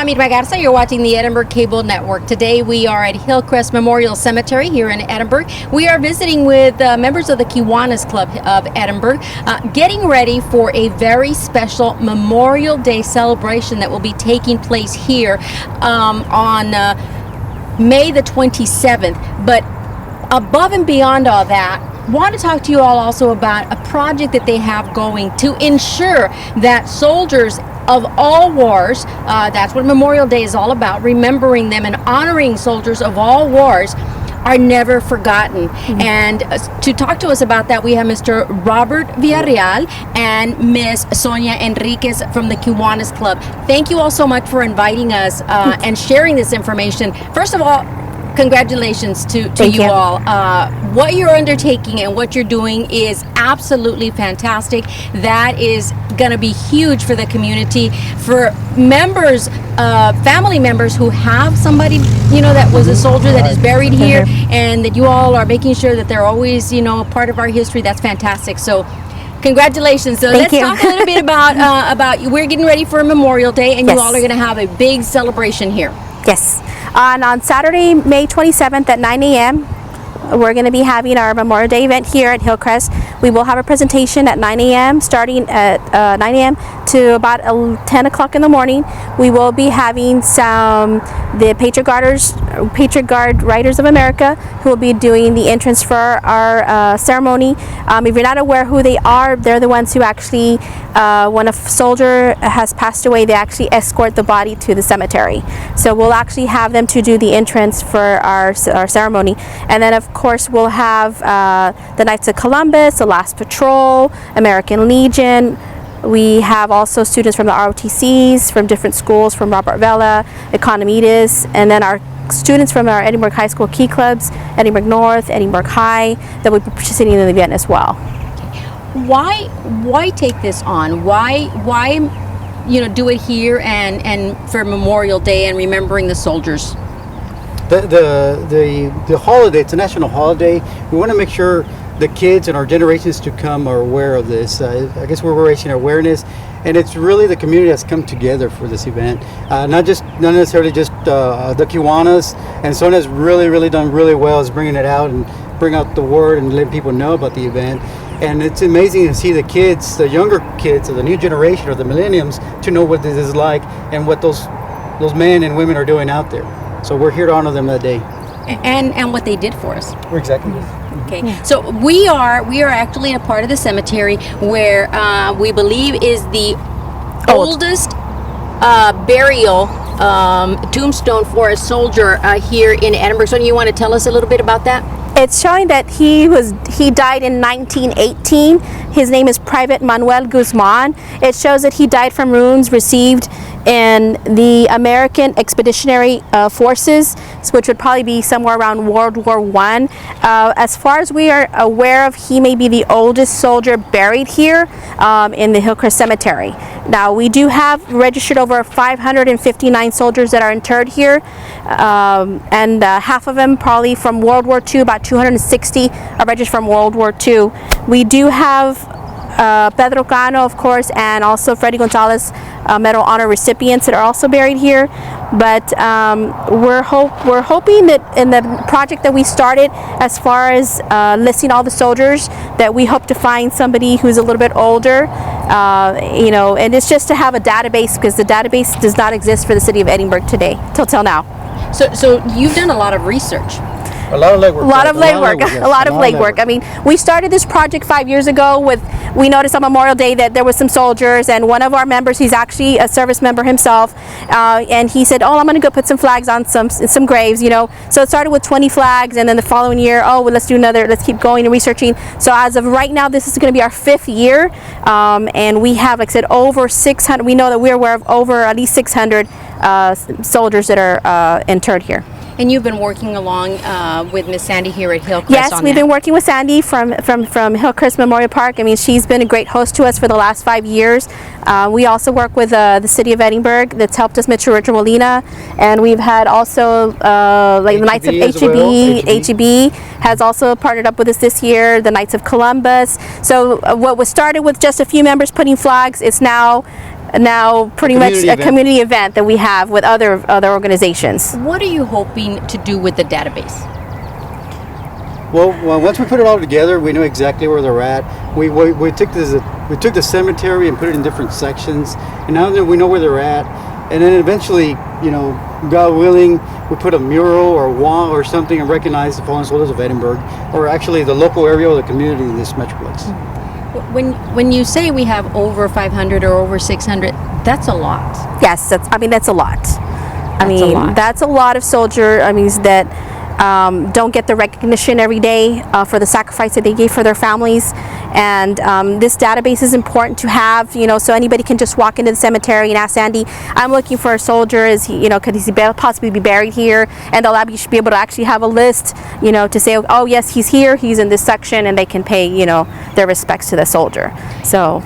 I'm Irma Garza. You're watching the Edinburg Cable Network. Today we are at Hillcrest Memorial Cemetery here in Edinburg. We are visiting with members of the Kiwanis Club of Edinburg, getting ready for a very special Memorial Day celebration that will be taking place here on May the 27th. But above and beyond all that, want to talk to you all also about a project that they have going to ensure that soldiers of all wars, that's what Memorial Day is all about, remembering them and honoring soldiers of all wars, are never forgotten. And to talk to us about that, we have Mr. Robert Villarreal and Miss Sonia Enriquez from the Kiwanis Club. Thank you all so much for inviting us and sharing this information. First of all, congratulations to you all. What you're undertaking and what you're doing is absolutely fantastic. That is going to be huge for the community, for members, family members who have somebody, that was a soldier that is buried here, and that you all are making sure that they're always, a part of our history. That's fantastic. So congratulations. So let's talk a little bit about we're getting ready for Memorial Day, and you all are going to have a big celebration here. Yes. On Saturday, May 27th at 9 a.m., we're going to be having our Memorial Day event here at Hillcrest. We will have a presentation at 9 a.m., starting at 9 a.m. to about 10 o'clock in the morning. We will be having the Patriot Guard Riders of America, who will be doing the entrance for our ceremony. If you're not aware who they are, they're the ones who actually, when a soldier has passed away, they actually escort the body to the cemetery. So we'll actually have them to do the entrance for our ceremony. And then, of course, we'll have the Knights of Columbus, the Last Patrol, American Legion. We have also students from the ROTCs, from different schools, from Robert Vela, Economides, and then our students from our Edinburg High School Key Clubs, Edinburg North, Edinburg High, that will be participating in the event as well. Why take this on? Why do it here and for Memorial Day and remembering the soldiers? The holiday, it's a national holiday. We want to make sure the kids and our generations to come are aware of this. I guess we're raising awareness, and it's really the community that's come together for this event. Not necessarily just the Kiwanis, and Sonia's really done really well is bringing it out and bring out the word and letting people know about the event. And it's amazing to see the kids, the younger kids, or the new generation, or the millenniums, to know what this is like and what those men and women are doing out there. So we're here to honor them that day. And what they did for us. Exactly. Okay, so we are actually in a part of the cemetery where we believe is the oldest burial tombstone for a soldier here in Edinburg. So you want to tell us a little bit about that? It's showing that he died in 1918. His name is Private Manuel Guzman. It shows that he died from wounds received in the American Expeditionary Forces, which would probably be somewhere around World War I. As far as we are aware of, he may be the oldest soldier buried here in the Hillcrest Cemetery. Now, we do have registered over 559 soldiers that are interred here, and half of them probably from World War II. About 260 are registered from World War II. We do have Pedro Cano, of course, and also Freddy Gonzalez Medal Honor recipients that are also buried here. But we're hoping that in the project that we started, as far as listing all the soldiers, that we hope to find somebody who's a little bit older, and it's just to have a database, because the database does not exist for the city of Edinburg today, till now. So you've done a lot of research. A lot of legwork. A lot of legwork. I mean, we started this project 5 years ago we noticed on Memorial Day that there was some soldiers, and one of our members, he's actually a service member himself, and he said, I'm going to go put some flags on some graves, So it started with 20 flags, and then the following year, let's do another, let's keep going and researching. So as of right now, this is going to be our 5th year, and we have, like I said, over 600, we know that we're aware of over at least 600 soldiers that are interred here. And you've been working along with Miss Sandy here at Hillcrest. Yes, we've been working with Sandy from Hillcrest Memorial Park. I mean, she's been a great host to us for the last 5 years. We also work with the city of Edinburg that's helped us, Mr. Richard Molina, and we've had also like the Knights of HEB has also partnered up with us this year, the Knights of Columbus. So what was started with just a few members putting flags, it's now now pretty much community a event. community event that we have with other organizations. What are you hoping to do with the database? Well, once we put it all together, we know exactly where they're at. We took the cemetery and put it in different sections, and now that we know where they're at, and then eventually, God willing, we put a mural or a wall or something and recognize the fallen soldiers of Edinburg, or actually the local area or the community in this metroplex. When you say we have over 500 or over 600, that's a lot. Yes, that's a lot. That's a lot of soldiers. That don't get the recognition every day for the sacrifice that they gave for their families. And this database is important to have, so anybody can just walk into the cemetery and ask Sandy, I'm looking for a soldier, could he possibly be buried here? And they'll be able to actually have a list, to say, oh yes, he's here, he's in this section, and they can pay, their respects to the soldier. So.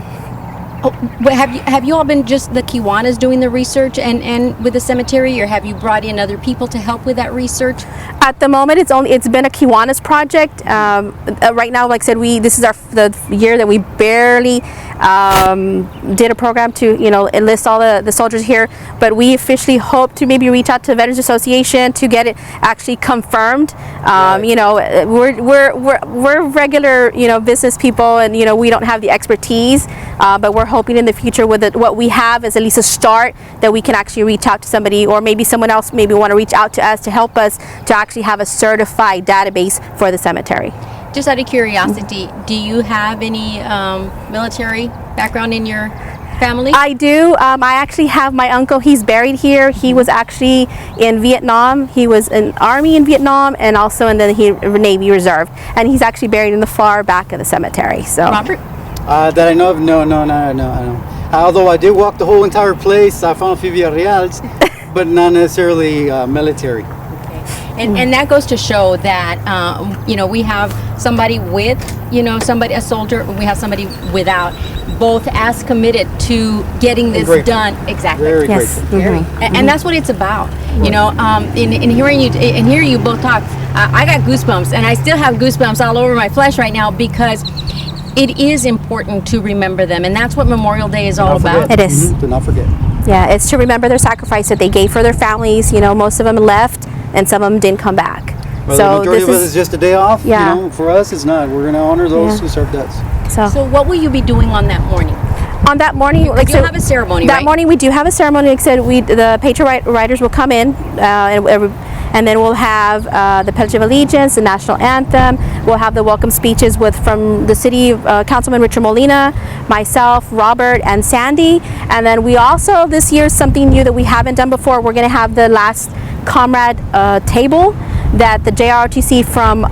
But have you all been just the Kiwanis doing the research and with the cemetery, or have you brought in other people to help with that research? At the moment, it's been a Kiwanis project. Right now, like I said, this is the year that we barely did a program to enlist all the soldiers here. But we officially hope to maybe reach out to the Veterans Association to get it actually confirmed. Right. We're regular business people, and we don't have the expertise. But we're hoping in the future with what we have is at least a start that we can actually reach out to somebody, or maybe someone else maybe want to reach out to us to help us to actually have a certified database for the cemetery. Just out of curiosity, do you have any military background in your family? I do. I actually have my uncle. He's buried here. He was actually in Vietnam. He was in Army in Vietnam, and also in the Navy Reserve. And he's actually buried in the far back of the cemetery. So. Robert? That I know of, no. Although I did walk the whole entire place, I found a few Villarreals, but not necessarily military. And that goes to show that we have somebody with a soldier, we have somebody without, both as committed to getting this done. Exactly. Very yes. grateful. And that's what it's about. In hearing you and hear you both talk, I got goosebumps, and I still have goosebumps all over my flesh right now, because it is important to remember them, and that's what Memorial Day is all about. It is. Do not forget. Yeah, it's to remember their sacrifice that they gave for their families. Most of them left, and some of them didn't come back. Well, so the majority this of us is just a day off. Yeah. For us, it's not. We're going to honor those who served us. So what will you be doing on that morning? On that morning, You'll have a ceremony, that right? morning we do have a ceremony. Like I said, the Patriot Riders will come in, and then we'll have the Pledge of Allegiance, the national anthem. We'll have the welcome speeches from the city Councilman Richard Molina, myself, Robert, and Sandy. And then we also, this year, something new that we haven't done before, we're going to have the last comrade table that the JROTC from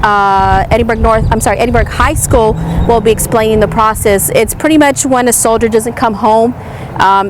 Edinburg High School will be explaining the process. It's pretty much when a soldier doesn't come home.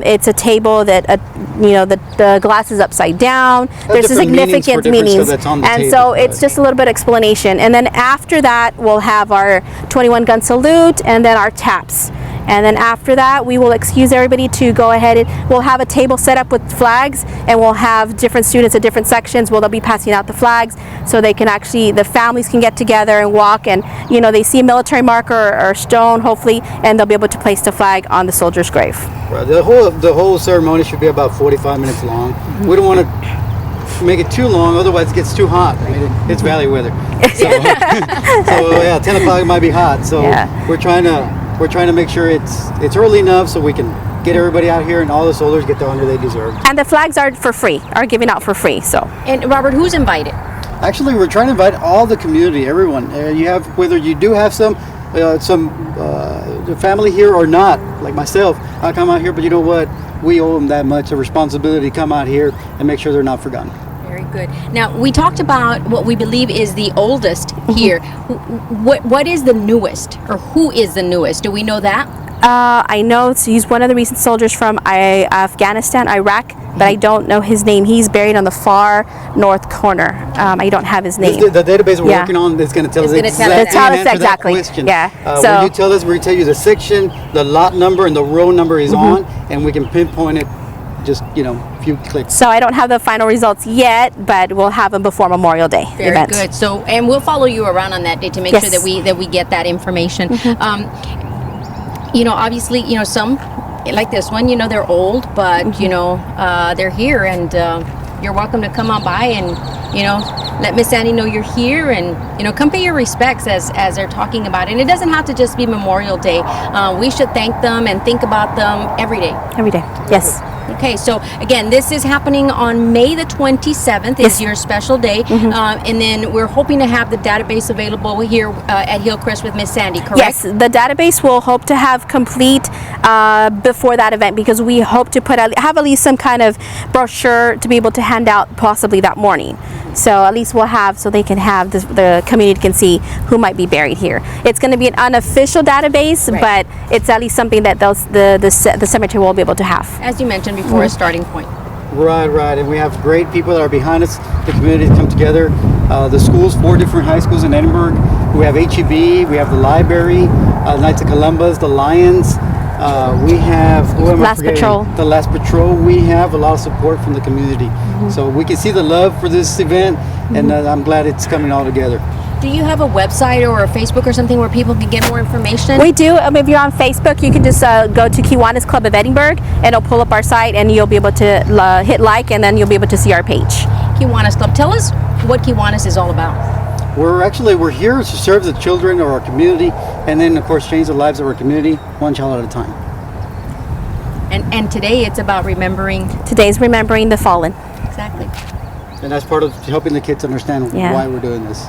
It's a table that the glass is upside down. There's a significant meanings, and so it's just a little bit of explanation. And then after that, we'll have our 21 gun salute, and then our taps. And then after that, we will excuse everybody to go ahead, and we'll have a table set up with flags, and we'll have different students at different sections where they'll be passing out the flags, so they can actually, the families can get together and walk, and they see a military marker or stone, hopefully, and they'll be able to place the flag on the soldier's grave. Right. The whole ceremony should be about 45 minutes long. We don't want to make it too long, otherwise it gets too hot. It's valley weather. So, 10 o'clock might be hot. So we're trying to make sure it's early enough so we can get everybody out here and all the soldiers get the honor they deserve. And the flags are given out for free. So. And Robert, who's invited? Actually, we're trying to invite all the community, everyone. Whether you do have some family here or not, like myself, I'll come out here, but you know what? We owe them that much a responsibility to come out here and make sure they're not forgotten. Very good. Now, we talked about what we believe is the oldest here. What is the newest, or who is the newest? Do we know that? I know he's one of the recent soldiers from Afghanistan, Iraq, but I don't know his name. He's buried on the far north corner. I don't have his name. The database we're working on is going to tell us exactly. Yeah. When you tell us, we're going to tell you the section, the lot number, and the row number is on, and we can pinpoint it just, a few clicks. So I don't have the final results yet, but we'll have them before Memorial Day event. Very good. So, and we'll follow you around on that day to make sure that we get that information. Obviously, some like this one, they're old, but they're here, and you're welcome to come on by and let Miss Sandy know you're here, and come pay your respects as they're talking about it. And it doesn't have to just be Memorial Day. We should thank them and think about them every day. Every day, yes. Okay, so again, this is happening on May the 27th is your special day. And then we're hoping to have the database available here at Hillcrest with Miss Sandy, correct? Yes, the database we'll hope to have complete before that event, because we hope to have at least some kind of brochure to be able to hand out possibly that morning. So at least we'll have, so they can have, the community can see who might be buried here. It's going to be an unofficial database, but it's at least something that the cemetery will be able to have. As you mentioned before, a starting point. Right, and we have great people that are behind us. The community has come together. The schools, 4 different high schools in Edinburg. We have HEB, we have the library, Knights of Columbus, the Lions. We have Last Patrol. The Last Patrol. We have a lot of support from the community. So we can see the love for this event, and I'm glad it's coming all together. Do you have a website or a Facebook or something where people can get more information? We do. If you're on Facebook, you can just go to Kiwanis Club of Edinburg, and it'll pull up our site, and you'll be able to hit like, and then you'll be able to see our page. Kiwanis Club. Tell us what Kiwanis is all about. We're here to serve the children of our community, and then of course change the lives of our community one child at a time. And today it's about remembering. Today's remembering the fallen. Exactly. And that's part of helping the kids understand why we're doing this.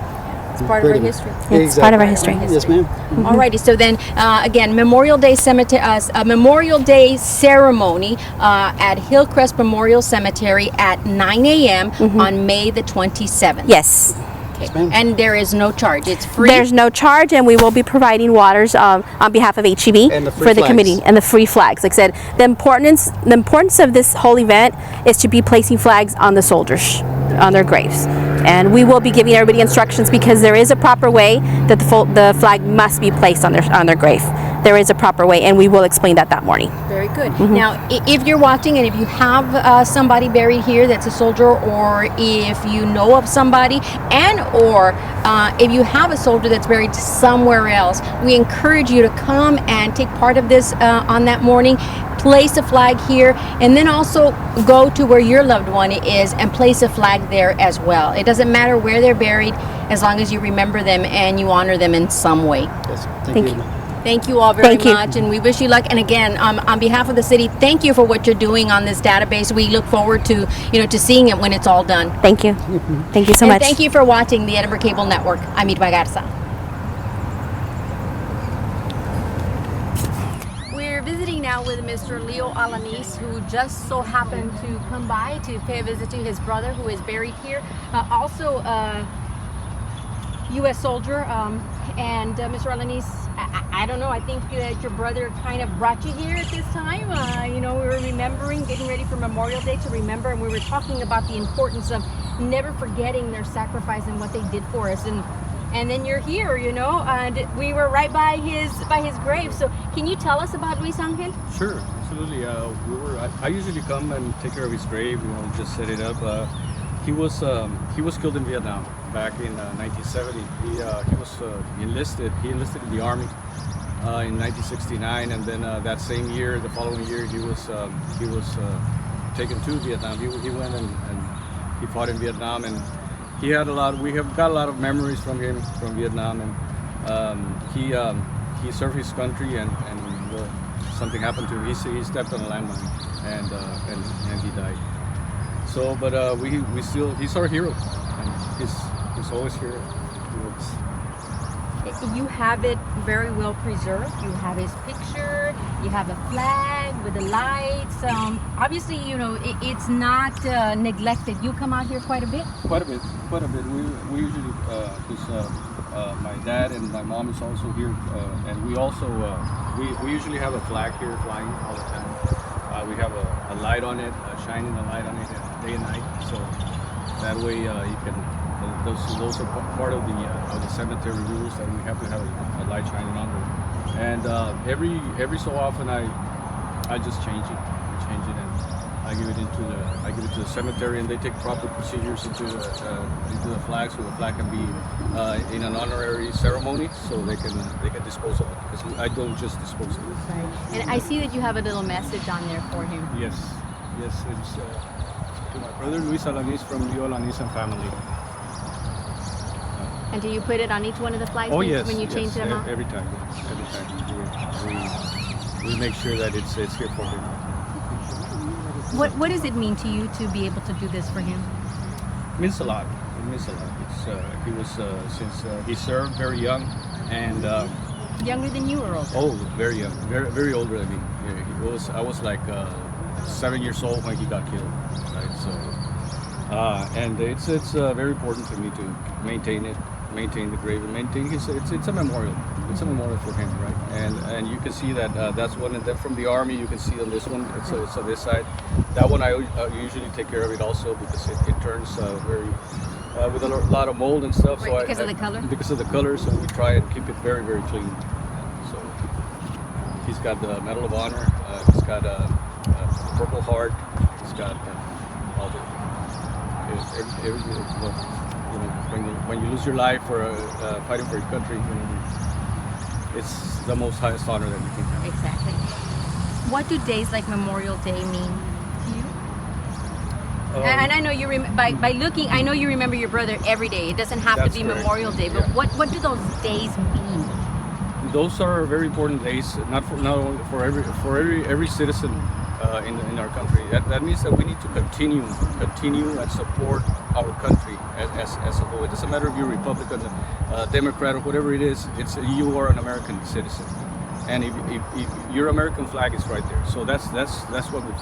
It's part of our history. It's part of our history. Yes, ma'am. Alrighty. So then, again, Memorial Day Cemetery, Memorial Day ceremony at Hillcrest Memorial Cemetery at 9 a.m. on May the 27th. Yes. Yes, and there is no charge. It's free. There's no charge, and we will be providing waters on behalf of HEB for the committee, and the free flags. Like I said, the importance of this whole event is to be placing flags on the soldiers, on their graves. And we will be giving everybody instructions, because there is a proper way that the flag must be placed on their grave. There is a proper way, and we will explain that morning. Very good. Now, if you're watching and if you have somebody buried here that's a soldier, or if you know of somebody, or if you have a soldier that's buried somewhere else, we encourage you to come and take part of this on that morning. Place a flag here, and then also go to where your loved one is and place a flag there as well. It doesn't matter where they're buried, as long as you remember them and you honor them in some way. Yes. Thank you. Thank you all very much, and we wish you luck. And again, on behalf of the city, thank you for what you're doing on this database. We look forward to to seeing it when it's all done. Thank you. Thank you so much. Thank you for watching the Edinburg Cable Network. I'm Irma Garza. We're visiting now with Mr. Leo Alanis, who just so happened to come by to pay a visit to his brother, who is buried here. Also a U.S. soldier. And Mr. Alanis, I don't know, I think that your brother kind of brought you here at this time. We were remembering, getting ready for Memorial Day to remember, and we were talking about the importance of never forgetting their sacrifice and what they did for us. And then you're here, and we were right by his grave. So can you tell us about Luis Angel? Sure, absolutely. I usually come and take care of his grave, just set it up. He was killed in Vietnam back in 1970. He was enlisted. He enlisted in the army in 1969, and then that same year, the following year, he was taken to Vietnam. He went and he fought in Vietnam, and we have got a lot of memories from him from Vietnam, and he served his country, and something happened to him. He stepped on a landmine, and he died. So, but he's our hero, and he's always here. You have it very well preserved. You have his picture. You have a flag with the lights. Obviously, it's not neglected. You come out here quite a bit. Quite a bit. We usually, my dad and my mom is also here, and we also we usually have a flag here flying all the time. We have a light on it, shining a light on it day and night. So that way you can. Those are part of the cemetery rules, that we have to have a light shining on them. And every so often I just change it, and I give it to the cemetery, and they take proper procedures into the flag, so the flag can be in an honorary ceremony, so they can dispose of it. Because I don't just dispose of it. Right. And I see that you have a little message on there for him. Yes, it's to my brother Luis Alanis from Leo Alanis and family. And do you put it on each one of the flags Oh yes, when you change them out? every time. We make sure that it's here for him. What does it mean to you to be able to do this for him? It means a lot. He was since he served very young, and Younger than you or older? oh, very young, very older than me. Yeah, I was like 7 years old when he got killed. Right, so and it's very important for me to maintain the grave, and maintain his. It's a memorial. It's a memorial for him, right? And you can see that that's one. And then from the army, you can see on this one. It's on this side. That one I usually take care of it also, because it turns very with a lot of mold and stuff. Right, because of the color? Because of the color, so we try and keep it very, very clean. So he's got the Medal of Honor. He's got a Purple Heart. He's got all the everything. You know, when you lose your life for fighting for your country, you know, it's the most highest honor that you can have. Exactly. What do days like Memorial Day mean to you? And I know you by looking, I know you remember your brother every day. It doesn't have to That's be correct. Memorial Day, but Yeah. what do those days mean? Those are very important days, not only for every citizen in our country. That means that we need to continue and support our country as a whole. It doesn't matter if you're Republican, Democrat, or whatever it is. It's you are an American citizen, and if your American flag is right there. So that's what we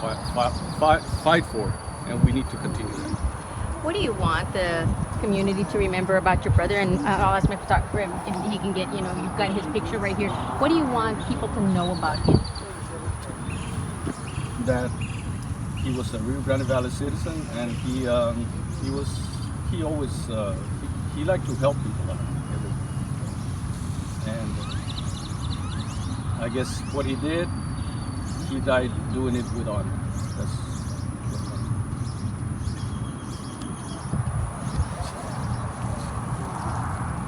fight for, and we need to continue that. What do you want the community to remember about your brother? And I'll ask my photographer if he can get, you've got his picture right here. What do you want people to know about him? That he was a Rio Grande Valley citizen, and he always liked to help people out. And I guess what he did, he died doing it with honor.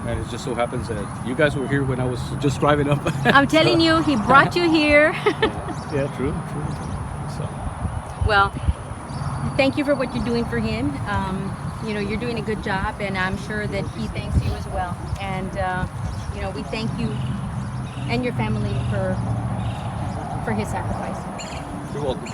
And it just so happens that you guys were here when I was just driving up. I'm telling you, he brought you here. Yeah, true. So. Well, thank you for what you're doing for him. You're doing a good job, and I'm sure that he thanks you as well. And we thank you and your family for his sacrifice. You're welcome.